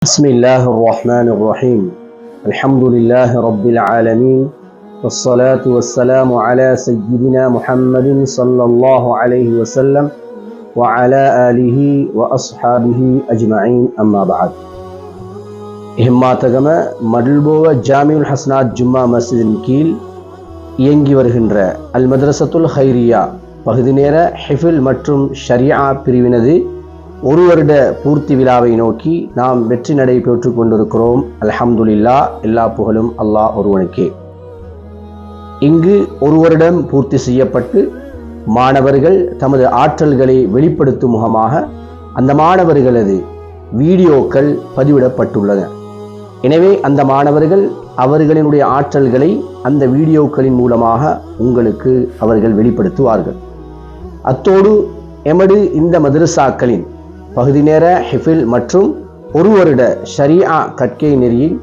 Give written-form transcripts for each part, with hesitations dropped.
بسم الله الرحمن الرحيم الحمد لله رب العالمين والصلاة والسلام على سيدنا محمد صلى الله عليه وسلم وعلى آله وأصحابه أجمعين أما بعد இஹ்மாத்தகம மடல்போவ ஜாமியுல் ஹஸ்னாத் ஜும்மா மஸ்ஜிதின் கீழ் இயங்கி வருகின்ற அல் மத்ரஸத்துல் ஹைரியா பகுதி நேர ஹிஃபில் மற்றும் ஷரியா பிரிவினது ஒரு வருட பூர்த்தி விழாவை நோக்கி நாம் வெற்றி நடை பெற்றுக் கொண்டிருக்கிறோம். அல்ஹம்துலில்லாஹ், எல்லா புகழும் அல்லாஹ் ஒருவனுக்கே. இங்கு ஒரு வருடம் பூர்த்தி செய்யப்பட்டு மாணவர்கள் தமது ஆற்றல்களை வெளிப்படுத்தும் முகமாக அந்த மாணவர்களது வீடியோக்கள் பதிவிடப்பட்டுள்ளன. எனவே அந்த மாணவர்கள் அவர்களினுடைய ஆற்றல்களை அந்த வீடியோக்களின் மூலமாக உங்களுக்கு அவர்கள் வெளிப்படுத்துவார்கள். அத்தோடு எமது இந்த மதரசாக்களின் பகுதி நேர ஹிஃபில் மற்றும் ஒரு வருட ஷரியா கற்கை நெறியில்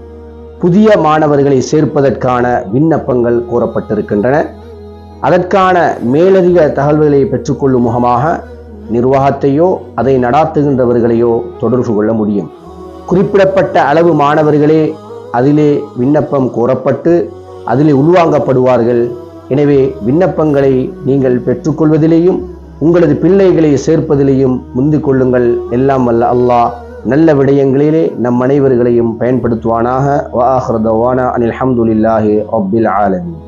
புதிய மாணவர்களை சேர்ப்பதற்கான விண்ணப்பங்கள் கோரப்பட்டிருக்கின்றன. அதற்கான மேலதிக தகவல்களை பெற்றுக்கொள்ளும் முகமாக நிர்வாகத்தையோ அதை நடாத்துகின்றவர்களையோ தொடர்பு கொள்ள முடியும். குறிப்பிடப்பட்ட அளவு மாணவர்களே அதிலே விண்ணப்பம் கோரப்பட்டு அதிலே உள்வாங்கப்படுவார்கள். எனவே விண்ணப்பங்களை நீங்கள் பெற்றுக்கொள்வதிலேயும் உங்களது பிள்ளைகளை சேர்ப்பதிலேயும் முந்திக் கொள்ளுங்கள். எல்லாம் வல்ல அல்லாஹ் நல்ல விடயங்களிலே நம் அனைவர்களையும் பயன்படுத்துவானாக. வ ஆகிரு தஅவானா அனில் ஹம்துலில்லாஹி ரப்பில் ஆலமீன்.